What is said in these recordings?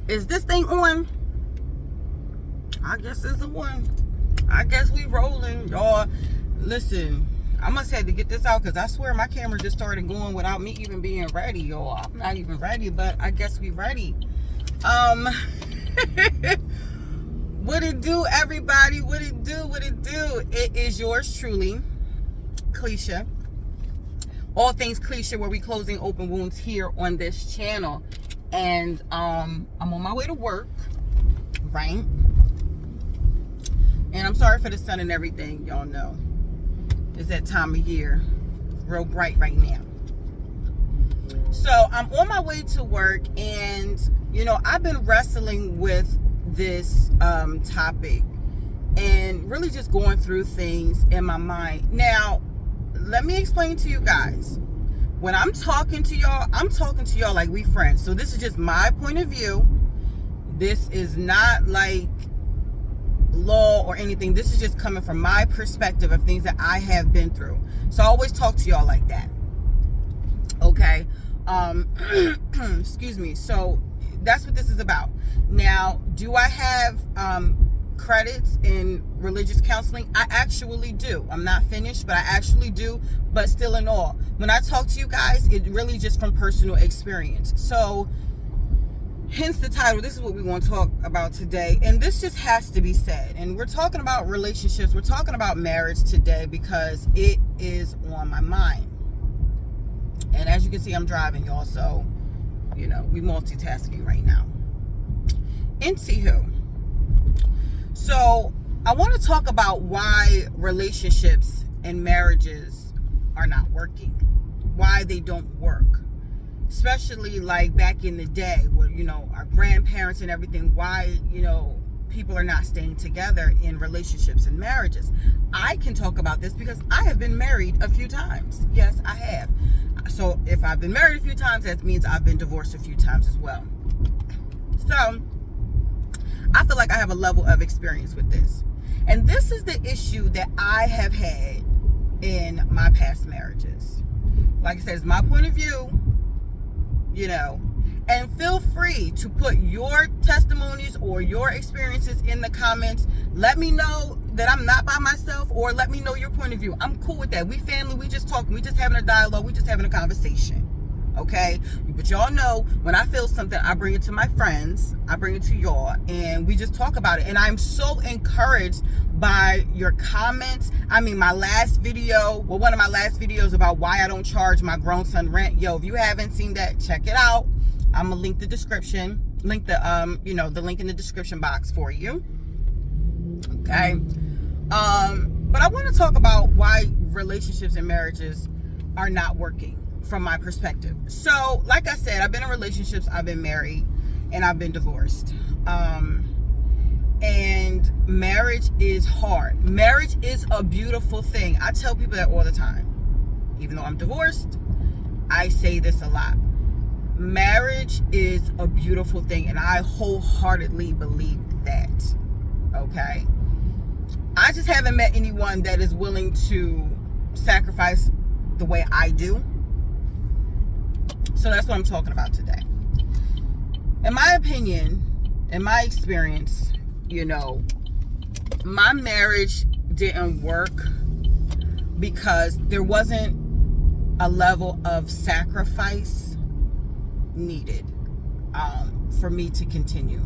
Is this thing on? I guess it's the one. I guess we rolling, y'all. Listen, I must have to get this out because I swear my camera just started going without me even being ready, y'all. I'm not even ready, but I guess we ready. What it do, everybody? What it do? What it do? It is yours truly, Cliche. All things Cliche, where we closing open wounds here on this channel. And I'm on my way to work, right? And I'm sorry for the sun and everything, y'all know. It's that time of year. Real bright right now. So I'm on my way to work, and you know, I've been wrestling with this topic and really just going through things in my mind. Now, let me explain to you guys. When I'm talking to y'all like we friends. So this is just my point of view. This is not like law or anything. This is just coming from my perspective of things that I have been through. So I always talk to y'all like that. Okay. Excuse me. So that's what this is about. Now, do I have credits in religious counseling? I actually do. I'm not finished, but I actually do. But still in all, when I talk to you guys, it really just from personal experience. So hence the title. This is what we want to talk about today. And this just has to be said. And we're talking about relationships. We're talking about marriage today because it is on my mind. And as you can see, I'm driving, y'all. So, you know, we multitasking right now. Anywho, so I want to talk about why relationships and marriages are not working, why they don't work, especially like back in the day where, you know, our grandparents and everything, why, you know, people are not staying together in relationships and marriages. I can talk about this because I have been married a few times. Yes, I have. So if I've been married a few times, that means I've been divorced a few times as well. So I feel like I have a level of experience with this. And this is the issue that I have had in my past marriages. Like I said, it's my point of view, you know, and feel free to put your testimonies or your experiences in the comments. Let me know that I'm not by myself, or let me know your point of view. I'm cool with that. We family, we just talking, we just having a dialogue, we just having a conversation. Okay, but y'all know when I feel something, I bring it to my friends, I bring it to y'all, and we just talk about it. And I'm so encouraged by your comments. I mean, my last video, well, one of my last videos about why I don't charge my grown son rent. Yo, if you haven't seen that, check it out. I'm gonna link the description, link the you know, the link in the description box for you. Okay, but I want to talk about why relationships and marriages are not working from my perspective. So, like I said, I've been in relationships, I've been married, and I've been divorced. And marriage is hard. Marriage is a beautiful thing. I tell people that all the time. Even though I'm divorced, I say this a lot. Marriage is a beautiful thing, and I wholeheartedly believe that. Okay? I just haven't met anyone that is willing to sacrifice the way I do. So that's what I'm talking about today. In my opinion, in my experience, you know, my marriage didn't work because there wasn't a level of sacrifice needed for me to continue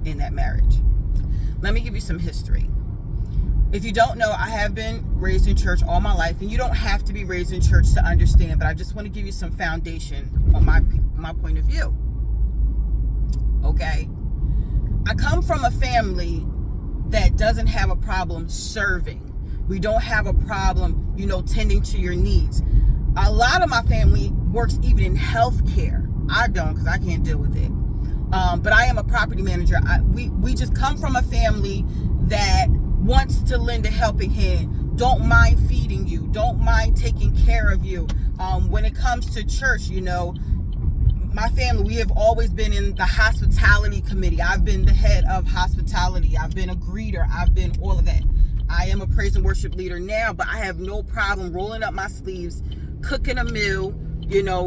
in that marriage. Let me give you some history. If you don't know, I have been raised in church all my life, and you don't have to be raised in church to understand, but I just want to give you some foundation on my point of view. Okay? I come from a family that doesn't have a problem serving. We don't have a problem, you know, tending to your needs. A lot of my family works even in healthcare. I don't, because I can't deal with it. But I am a property manager. We just come from a family that wants to lend a helping hand, don't mind feeding you, don't mind taking care of you. When it comes to church, you know, my family, we have always been in the hospitality committee. I've been the head of hospitality. I've been a greeter. I've been all of that. I am a praise and worship leader now, but I have no problem rolling up my sleeves, cooking a meal,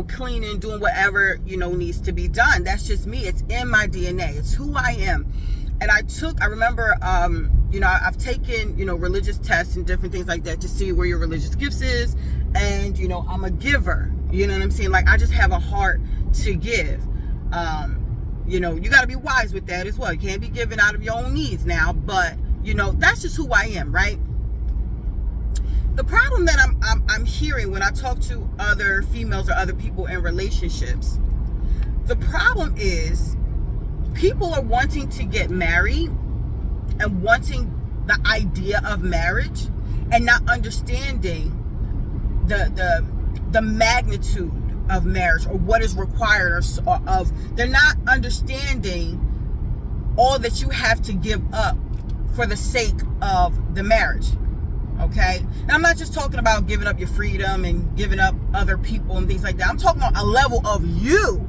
cleaning, doing whatever, needs to be done. That's just me. It's in my DNA. It's who I am. And I remember, I've taken, religious tests and different things like that to see where your religious gifts is. And, I'm a giver. You know what I'm saying? Like, I just have a heart to give. You got to be wise with that as well. You can't be giving out of your own needs now. But, that's just who I am, right? The problem that I'm hearing when I talk to other females or other people in relationships, the problem is people are wanting to get married and wanting the idea of marriage and not understanding the magnitude of marriage or what is required they're not understanding all that you have to give up for the sake of the marriage. Okay? And I'm not just talking about giving up your freedom and giving up other people and things like that. I'm talking about a level of you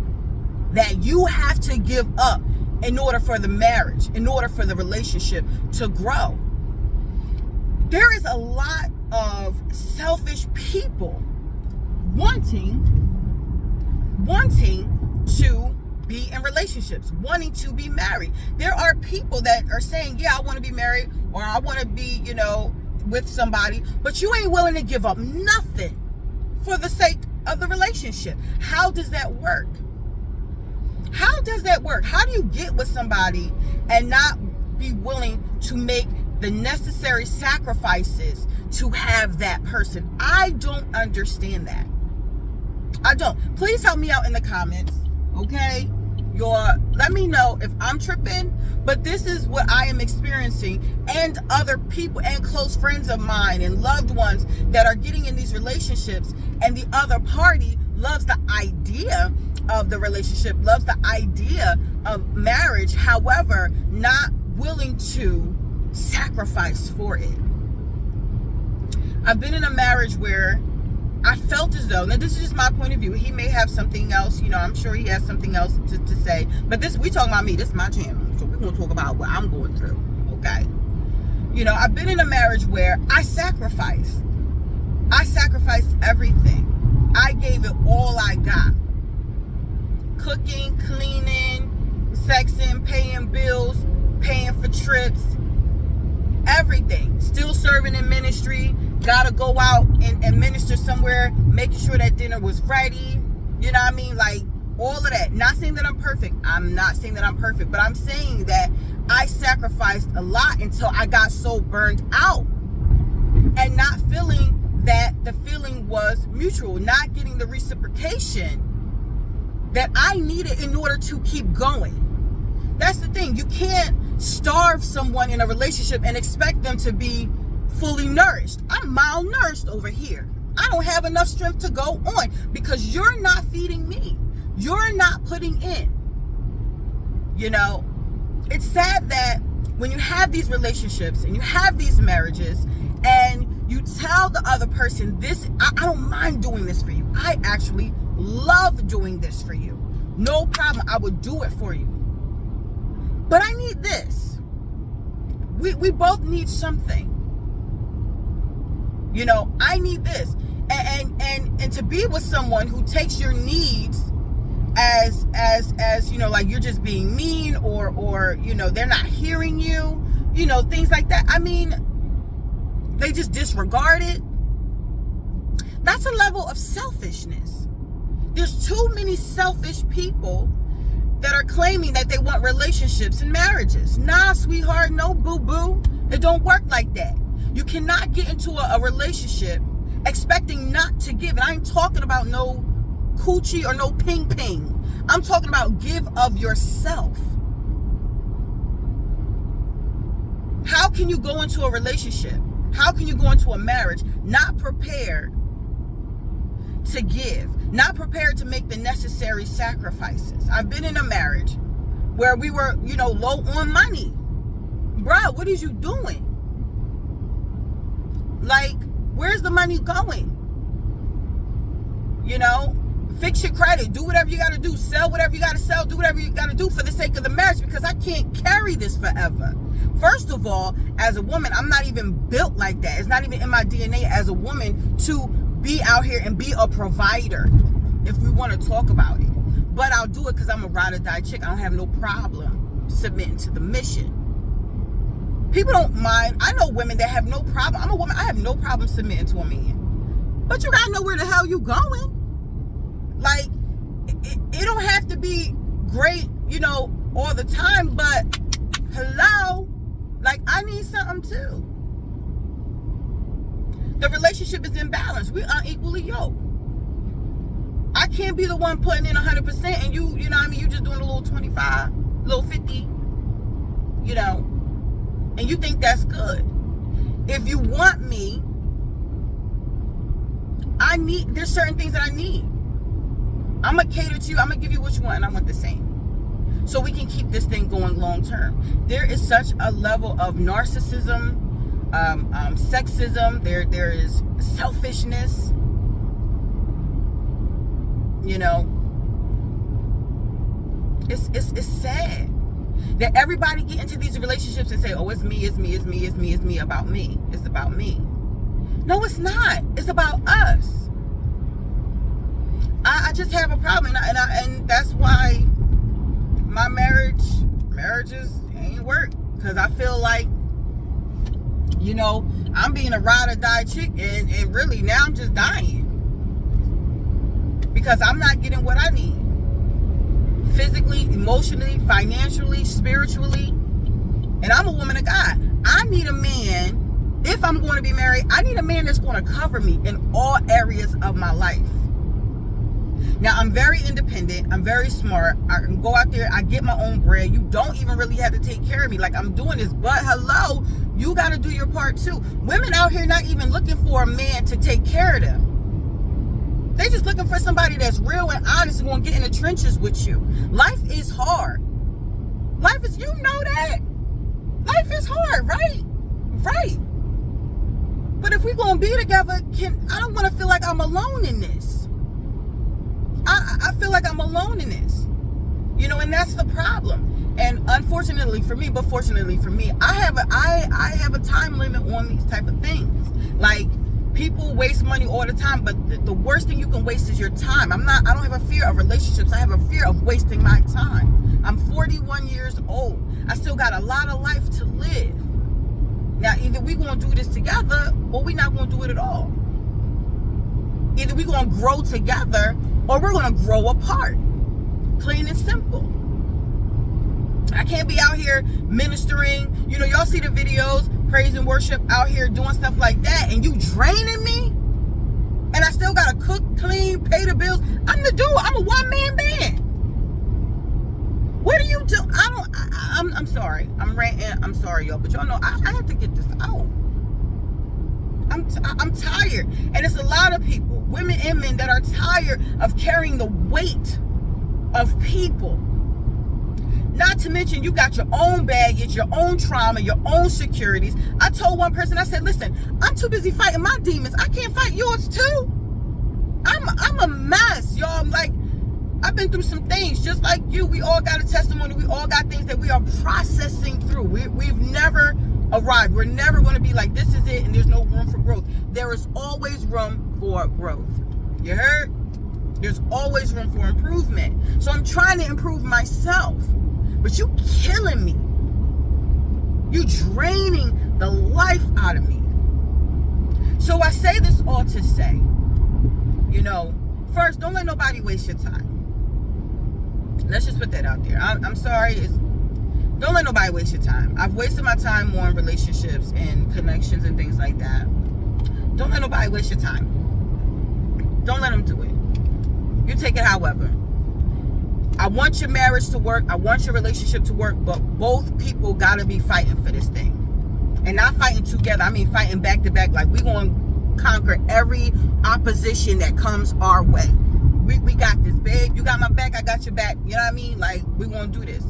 that you have to give up in order for the marriage, in order for the relationship to grow. There is a lot of selfish people wanting to be in relationships, wanting to be married. There are people that are saying, yeah, I want to be married, or I want to be, with somebody, but you ain't willing to give up nothing for the sake of the relationship. How does that work? How does that work? How do you get with somebody and not be willing to make the necessary sacrifices to have that person? I don't understand that. I don't. Please help me out in the comments, okay? Let me know if I'm tripping, but this is what I am experiencing, and other people and close friends of mine and loved ones that are getting in these relationships, and the other party loves the idea of the relationship, loves the idea of marriage, however, not willing to sacrifice for it. I've been in a marriage where I felt as though, now this is just my point of view, he may have something else, I'm sure he has something else to say, but we talking about me, this is my channel, so we're going to talk about what I'm going through, okay? I've been in a marriage where I sacrificed everything. I gave it all I got. Cooking, cleaning, sexing, paying bills, paying for trips, everything. Still serving in ministry. Gotta go out and minister somewhere, making sure that dinner was ready. You know what I mean? Like, all of that. Not saying that I'm perfect. I'm not saying that I'm perfect, but I'm saying that I sacrificed a lot until I got so burned out and not feeling that the feeling was mutual, not getting the reciprocation that I needed in order to keep going. That's the thing. You can't starve someone in a relationship and expect them to be fully nourished. I'm malnourished over here. I don't have enough strength to go on because you're not feeding me. You're not putting in. It's sad that when you have these relationships and you have these marriages and you tell the other person, I don't mind doing this for you. I actually love doing this for you. No problem. I would do it for you. But I need this. We both need something. I need this. And to be with someone who takes your needs as like you're just being mean or they're not hearing you, things like that. I mean, they just disregard it. That's a level of selfishness. There's too many selfish people that are claiming that they want relationships and marriages. Nah, sweetheart, no, boo-boo. It don't work like that. You cannot get into a relationship expecting not to give. And I ain't talking about no coochie or no ping-ping. I'm talking about give of yourself. How can you go into a relationship? How can you go into a marriage not prepared to give, not prepared to make the necessary sacrifices? I've been in a marriage where we were, low on money. Bruh, what is you doing? Like, where's the money going? Fix your credit, do whatever you got to do, sell whatever you got to sell, do whatever you got to do for the sake of the marriage, because I can't carry this forever. First of all, as a woman, I'm not even built like that. It's not even in my DNA as a woman to be out here and be a provider. if we want to talk about it. But I'll do it because I'm a ride or die chick. I don't have no problem submitting to the mission. People don't mind. I know women that have no problem. I'm a woman. I have no problem submitting to a man. But you gotta know where the hell you going. Like, it don't have to be great, all the time. But hello, like, I need something too. The relationship is imbalanced. We unequally yoked. I can't be the one putting in 100% and you just doing a little 25, little 50, and you think that's good. If you want me, there's certain things that I need. I'm going to cater to you. I'm going to give you what you want, and I want the same. So we can keep this thing going long term. There is such a level of narcissism, sexism. There is selfishness. It's sad that everybody get into these relationships and say, oh, it's me about me. It's about me. No, it's not. It's about us. I just have a problem, and that's why my marriages ain't work, because I feel like, I'm being a ride or die chick, and really now I'm just dying because I'm not getting what I need. Physically, emotionally, financially, spiritually. And I'm a woman of God. I need a man, if I'm going to be married, I need a man that's going to cover me in all areas of my life. Now, I'm very independent. I'm very smart. I can go out there. I get my own bread. You don't even really have to take care of me. Like, I'm doing this. But hello, you got to do your part too. Women out here not even looking for a man to take care of them. They just looking for somebody that's real and honest and going to get in the trenches with you. Life is hard. Life is, that. Life is hard, right? Right. But if we're going to be together, I don't want to feel like I'm alone in this. I feel like I'm alone in this. And that's the problem. And unfortunately for me, but fortunately for me, I have a time limit on these type of things. Like, people waste money all the time, but the worst thing you can waste is your time. I don't have a fear of relationships. I have a fear of wasting my time. I'm 41 years old. I still got a lot of life to live. Now, either we're going to do this together or we're not going to do it at all. Either we're going to grow together or we're going to grow apart. Plain and simple. I can't be out here ministering. Y'all see the videos, praise and worship, out here doing stuff like that, and you draining me? And I still got to cook, clean, pay the bills. I'm the dude. I'm a one-man band. What do you do? I'm sorry. I'm ranting. I'm sorry, y'all. But y'all know I have to get this out. I'm tired. And it's a lot of people, women and men, that are tired of carrying the weight of people. Not to mention, you got your own baggage, your own trauma, your own insecurities. I told one person, I said, listen, I'm too busy fighting my demons. I can't fight yours too. I'm a mess, y'all. I'm like, I've been through some things just like you. We all got a testimony. We all got things that we are processing through. We've never arrived. We're never going to be like, this is it and there's no room for growth. There is always room for growth. You heard? There's always room for improvement. So I'm trying to improve myself. But you killing me. You draining the life out of me. So I say this all to say, first, don't let nobody waste your time. Let's just put that out there. I'm sorry. Don't let nobody waste your time. I've wasted my time more in relationships and connections and things like that. Don't let nobody waste your time. Don't let them do it. You take it however. I want your marriage to work. I want your relationship to work. But both people got to be fighting for this thing. And not fighting together. I mean fighting back to back. Like, we're going to conquer every opposition that comes our way. We got this, babe. You got my back. I got your back. You know what I mean? Like, we're going to do this.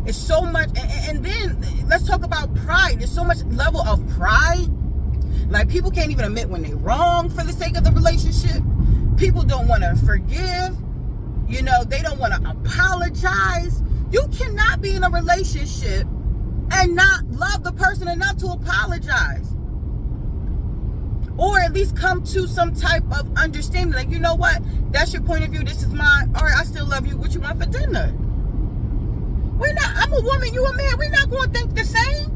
It's so much. And then let's talk about pride. There's so much level of pride. Like, people can't even admit when they're wrong for the sake of the relationship. People don't want to forgive. They don't want to apologize. You cannot be in a relationship and not love the person enough to apologize. Or at least come to some type of understanding. Like, you know what? That's your point of view. This is mine. All right, I still love you. What you want for dinner? We're not, I'm a woman, you a man. We're not going to think the same.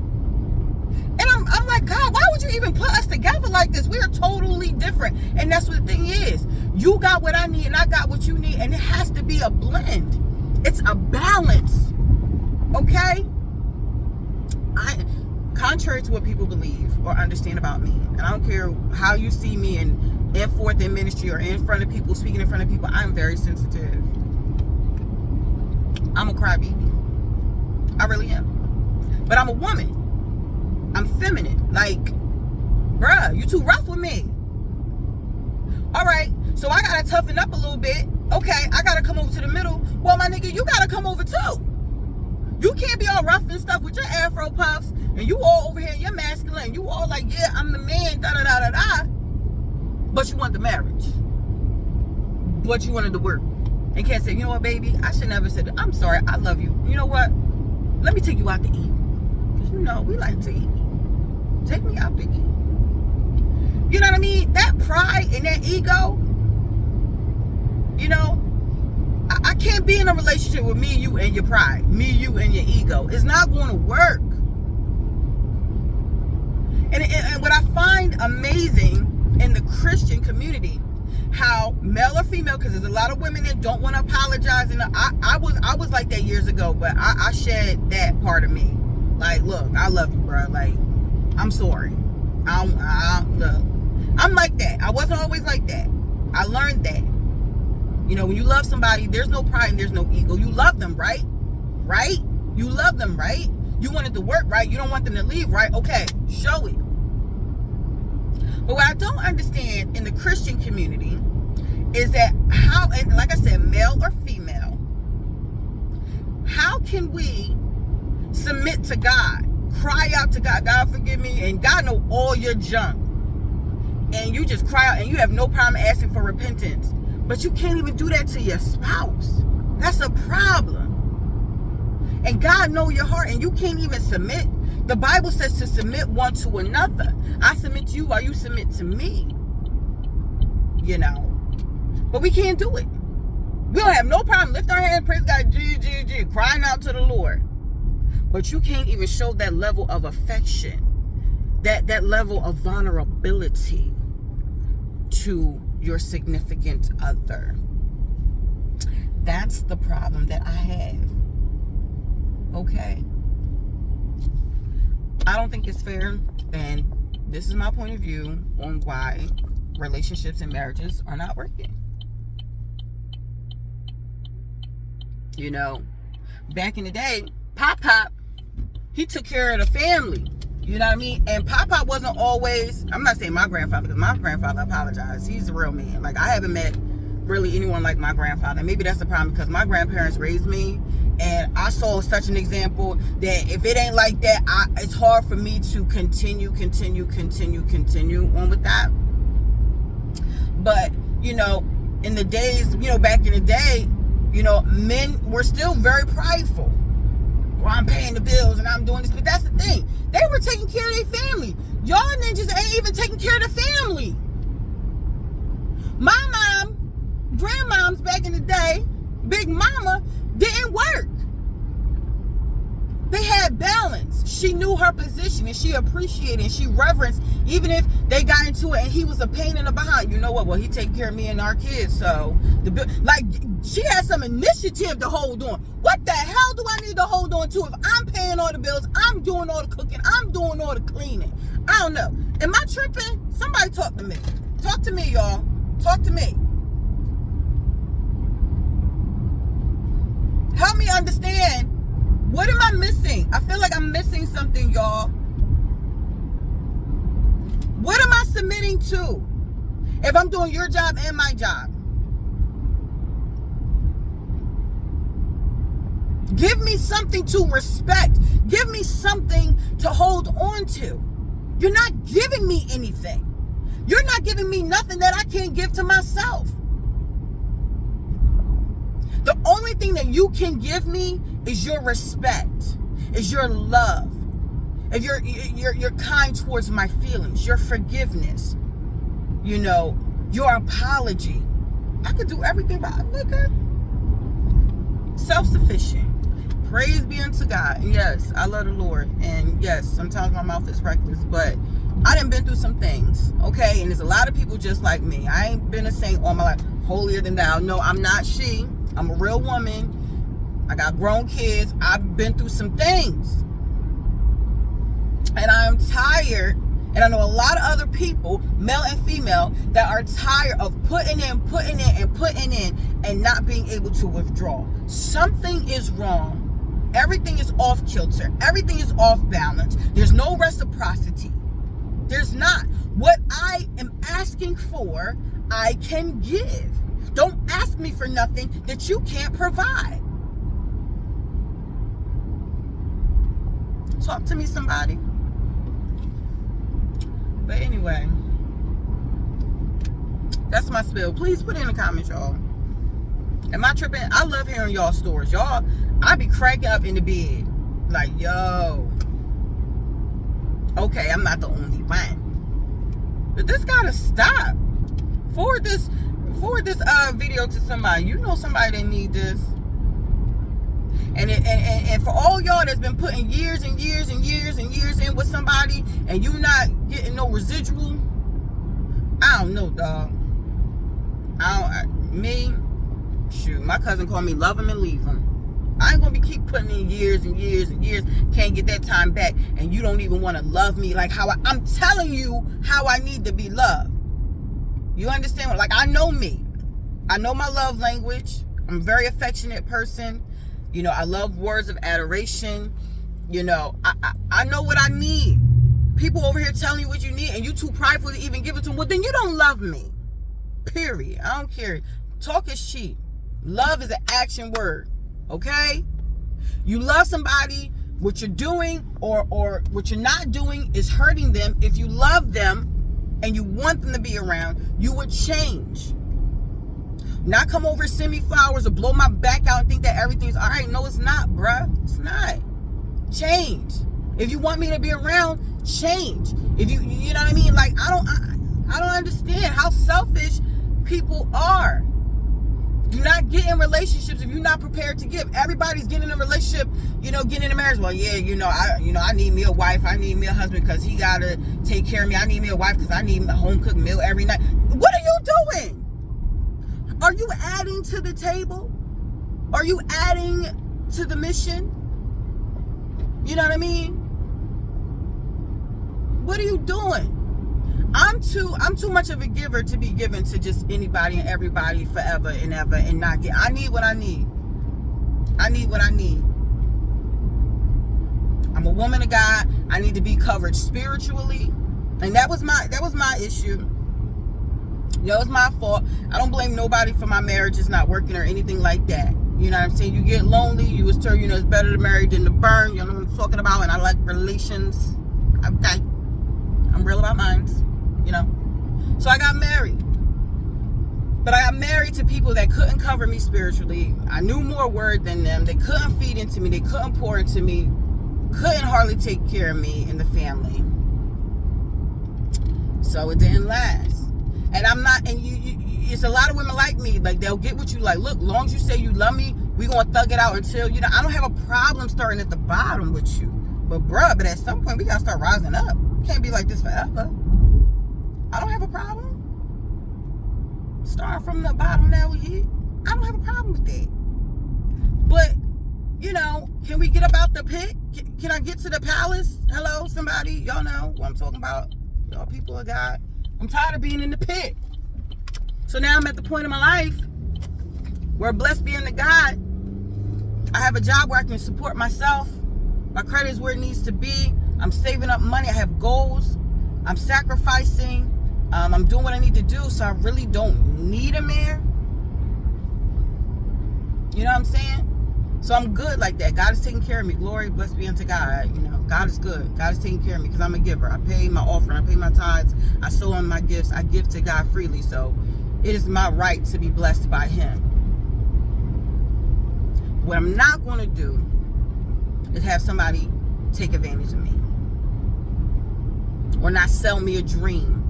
And I'm like, God, why would you even put us together like this? We are totally different. And that's what the thing is. You got what I need and I got what you need. And it has to be a blend. It's a balance. Okay? Contrary to what people believe or understand about me, and I don't care how you see me in forth in ministry or in front of people, speaking in front of people, I'm very sensitive. I'm a crybaby. I really am. But I'm a woman. I'm feminine. Like, bruh, you too rough with me. All right, so I gotta toughen up a little bit. Okay, I gotta come over to the middle. Well, my nigga, you gotta come over too. You can't be all rough and stuff with your afro puffs, and you all over here, you're masculine. You all like, yeah, I'm the man, da-da-da-da-da. But you want the marriage. But you wanted to work. And can't say, you know what, baby? I should never said, I'm sorry, I love you. You know what? Let me take you out to eat. Because, you know, we like to eat. Take me out to eat. You know what I mean? That pride and that ego, you know, I can't be in a relationship with me, you, and your pride. Me, you, and your ego. It's not going to work. And what I find amazing in the Christian community, how male or female, because there's a lot of women that don't want to apologize. And I was like that years ago, but I shed that part of me. Like, look, I love you, bro. Like, I'm sorry. Look, I'm like that. I wasn't always like that. I learned that. You know, when you love somebody, there's no pride and there's no ego. You love them, right? Right? You love them, right? You want it to work, right? You don't want them to leave, right? Okay, show it. But what I don't understand in the Christian community is that how, and like I said, male or female, how can we submit to God, cry out to God, God forgive me, and God know all your junk, and you just cry out and you have no problem asking for repentance, but you can't even do that to your spouse? That's a problem. And God know your heart, and you can't even submit. The Bible says to submit one to another. I submit to you while you submit to me. You know. But we can't do it. We don't have no problem. Lift our hand, praise God, G, crying out to the Lord. But you can't even show that level of affection, that level of vulnerability to your significant other. That's the problem that I have. Okay? I don't think it's fair, and this is my point of view on why relationships and marriages are not working. You know, back in the day, Pop, he took care of the family. You know what I mean? And Pop wasn't always, I'm not saying my grandfather, because my grandfather apologized. He's a real man. Like, I haven't met really anyone like my grandfather. Maybe that's the problem, because my grandparents raised me, and I saw such an example that if it ain't like that, it's hard for me to continue on with that. But, you know, in the days, you know, back in the day, you know, men were still very prideful. Well, I'm paying the bills and I'm doing this. But that's the thing. They were taking care of their family. Y'all ninjas ain't even taking care of the family. My mom, grandmoms back in the day, Big Mama, didn't work. They had balance. She knew her position, and she appreciated and she reverenced, even if they got into it and he was a pain in the behind. You know what? Well, he take care of me and our kids, so like, she had some initiative to hold on. What the hell do I need to hold on to if I'm paying all the bills, I'm doing all the cooking, I'm doing all the cleaning? I don't know. Am I tripping? Somebody talk to me. Talk to me, y'all. Talk to me. Help me understand. What am I missing? I feel like I'm missing something, y'all. What am I submitting to if I'm doing your job and my job? Give me something to respect. Give me something to hold on to. You're not giving me anything. You're not giving me nothing that I can't give to myself. The only thing that you can give me is your respect, is your love, if you're kind towards my feelings, your forgiveness. You know, your apology. I could do everything by nigga. Self-sufficient. Praise be unto God. And yes, I love the Lord. And yes, sometimes my mouth is reckless, but I done been through some things, okay? And there's a lot of people just like me. I ain't been a saint all my life. Holier than thou. No, I'm not she. I'm a real woman. I got grown kids. I've been through some things. And I am tired. And I know a lot of other people, male and female, that are tired of putting in and not being able to withdraw. Something is wrong. Everything is off kilter. Everything is off balance. There's no reciprocity. There's not. What I am asking for, I can give. Don't ask me for nothing that you can't provide. Talk to me, somebody. But anyway, that's my spill. Please put it in the comments, y'all. Am I tripping? I love hearing y'all stories. Y'all, I be cracking up in the bed. Like, yo. Okay, I'm not the only one. But this gotta stop. Forward this video to somebody. You know somebody that need this. And for all y'all that's been putting years and years and years and years in with somebody and you not getting no residual, I don't know, dog. Shoot, my cousin called me love him and leave him. I ain't gonna be keep putting in years and years and years, can't get that time back, and you don't even want to love me like how I'm telling you how I need to be loved. You understand what? Like, I know me. I know my love language. I'm a very affectionate person. You know, I love words of adoration. You know, I know what I need. People over here telling you what you need and you too prideful to even give it to them. Well, then you don't love me. Period. I don't care. Talk is cheap. Love is an action word. Okay? You love somebody, what you're doing or what you're not doing is hurting them. If you love them and you want them to be around, you would change. Not come over, send me flowers, or blow my back out and think that everything's all right. No, it's not, bruh. It's not. Change. If you want me to be around, change. If you know what I mean? Like, I don't understand how selfish people are. Do not get in relationships if you're not prepared to give. Everybody's getting in a relationship, you know, getting in a marriage. Well, yeah, I need me a wife. I need me a husband because he gotta take care of me. I need me a wife because I need a home cooked meal every night. What are you doing? Are you adding to the table? Are you adding to the mission? You know what I mean? What are you doing? I'm too much of a giver to be given to just anybody and everybody forever and ever and not get. I need what I need. I need what I need. I'm a woman of God. I need to be covered spiritually. And that was my issue. You know, it's my fault. I don't blame nobody for my marriage is not working or anything like that. You know what I'm saying? You get lonely. You was told, you know, it's better to marry than to burn. You know what I'm talking about? And I like relations. Okay. I'm real about mine. You know? So I got married. But I got married to people that couldn't cover me spiritually. I knew more word than them. They couldn't feed into me. They couldn't pour into me. Couldn't hardly take care of me and the family. So it didn't last. And I'm not, and it's a lot of women like me, like they'll get what you like. Look, long as you say you love me, we gonna thug it out until, you know, I don't have a problem starting at the bottom with you. But bruh, but at some point we gotta start rising up. Can't be like this forever. I don't have a problem. Starting from the bottom now we hit. I don't have a problem with that. But, you know, can we get up out the pit? Can I get to the palace? Hello, somebody? Y'all know what I'm talking about. Y'all people of God. I'm tired of being in the pit. So now I'm at the point in my life where, blessed be unto God, I have a job where I can support myself. My credit is where it needs to be. I'm saving up money. I have goals. I'm sacrificing. I'm doing what I need to do. So I really don't need a man. You know what I'm saying? So I'm good like that. God is taking care of me. Glory, blessed be unto God. You know, God is good. God is taking care of me because I'm a giver. I pay my offering. I pay my tithes. I sow in my gifts. I give to God freely. So it is my right to be blessed by Him. What I'm not going to do is have somebody take advantage of me or not sell me a dream.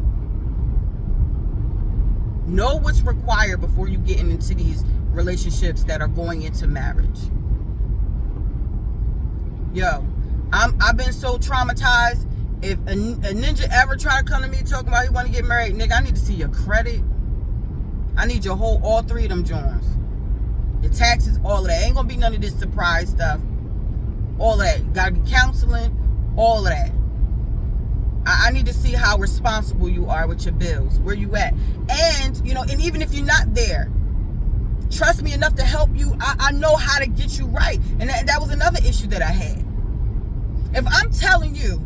Know what's required before you get into these relationships that are going into marriage. Yo, I've been so traumatized. If a ninja ever try to come to me talking about he want to get married, nigga, I need to see your credit. I need your whole, all three of them joints. Your taxes, all of that. Ain't gonna be none of this surprise stuff. All of that. Gotta be counseling, all of that. I need to see how responsible you are with your bills, where you at. And, you know, and even if you're not there, trust me enough to help you. I know how to get you right. And that was another issue that I had. If I'm telling you,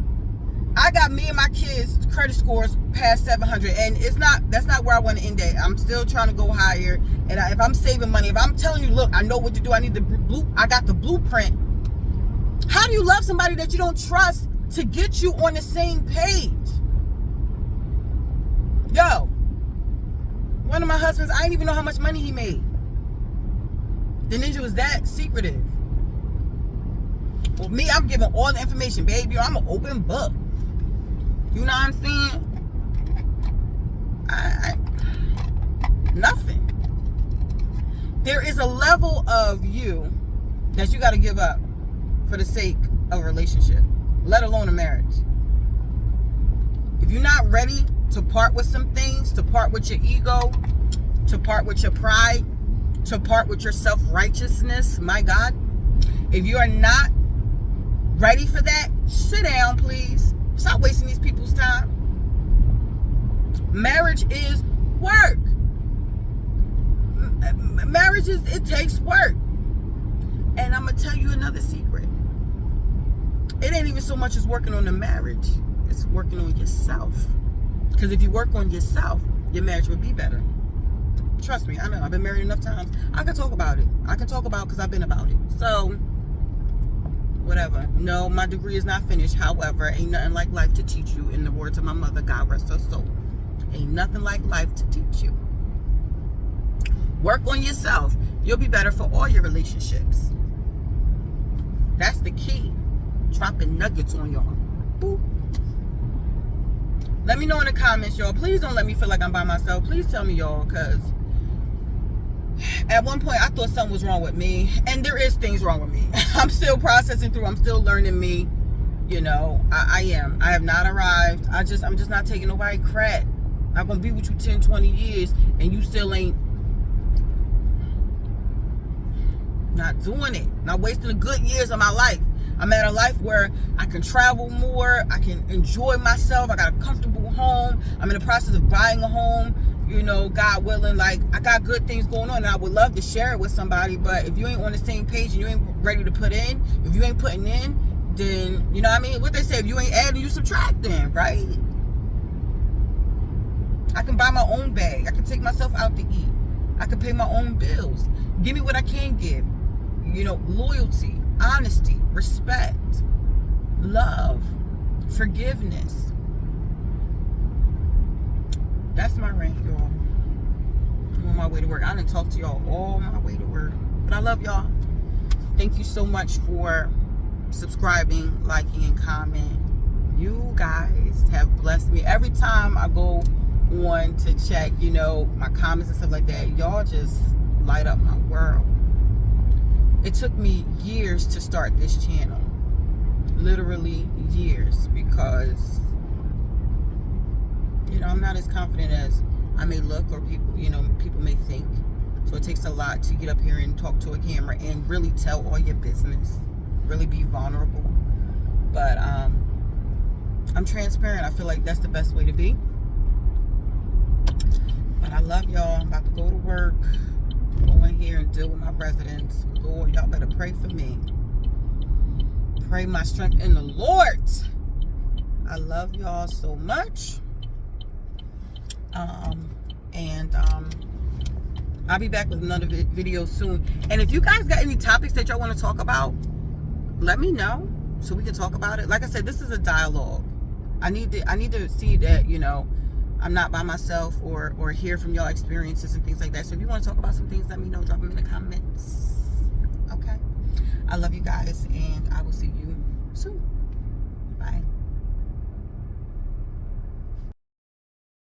I got me and my kids' credit scores past 700, and that's not where I want to end at. I'm still trying to go higher. And if I'm saving money, if I'm telling you, look, I know what to do. I got the blueprint. How do you love somebody that you don't trust to get you on the same page? Yo, one of my husbands, I didn't even know how much money he made. The ninja was that secretive. Well, me, I'm giving all the information, baby. I'm an open book. You know what I'm saying? Nothing. There is a level of you that you got to give up for the sake of a relationship, let alone a marriage. If you're not ready to part with some things, to part with your ego, to part with your pride, to part with your self-righteousness, my God, if you are not ready for that, sit down, please. Stop wasting these people's time. Marriage is work. Marriage it takes work. And I'm going to tell you another secret. It ain't even so much as working on the marriage. It's working on yourself. Because if you work on yourself, your marriage would be better. Trust me, I know. I've been married enough times. I can talk about it. I can talk about it because I've been about it. So, whatever. No, my degree is not finished. However, ain't nothing like life to teach you. In the words of my mother, God rest her soul. Ain't nothing like life to teach you. Work on yourself. You'll be better for all your relationships. That's the key. Dropping nuggets on y'all. Boop. Let me know in the comments, y'all. Please don't let me feel like I'm by myself. Please tell me, y'all, because at one point I thought something was wrong with me, and there is things wrong with me. I'm still processing through. I'm still learning me. You know, I am. I have not arrived. I'm just not taking nobody crap. I'm gonna be with you 10, 20 years, and you still ain't not doing it. Not wasting the good years of my life. I'm at a life where I can travel more. I can enjoy myself. I got a comfortable home. I'm in the process of buying a home. You know, God willing, like, I got good things going on, and I would love to share it with somebody. But if you ain't on the same page and you ain't ready to put in, if you ain't putting in, then, you know what I mean? What they say, if you ain't adding, you subtracting, right? I can buy my own bag. I can take myself out to eat. I can pay my own bills. Give me what I can give. You know, loyalty, honesty, respect, love, forgiveness. That's my rant, y'all. I'm on my way to work. I didn't talk to y'all all my way to work. But I love y'all. Thank you so much for subscribing, liking, and comment. You guys have blessed me. Every time I go on to check, you know, my comments and stuff like that, y'all just light up my world. It took me years to start this channel. Literally years, because, you know, I'm not as confident as I may look, or people may think. So it takes a lot to get up here and talk to a camera and really tell all your business. Really be vulnerable. But I'm transparent. I feel like that's the best way to be. But I love y'all. I'm about to go to work. Go in here and deal with my residents. Lord, y'all better pray for me. Pray my strength in the Lord. I love y'all so much. I'll be back with another video soon. And if you guys got any topics that y'all want to talk about, let me know so we can talk about it. Like I said, this is a dialogue. I need to see that, you know, I'm not by myself, or hear from y'all experiences and things like that. So if you want to talk about some things, let me know. Drop them in the comments. Okay. I love you guys, and I will see you soon.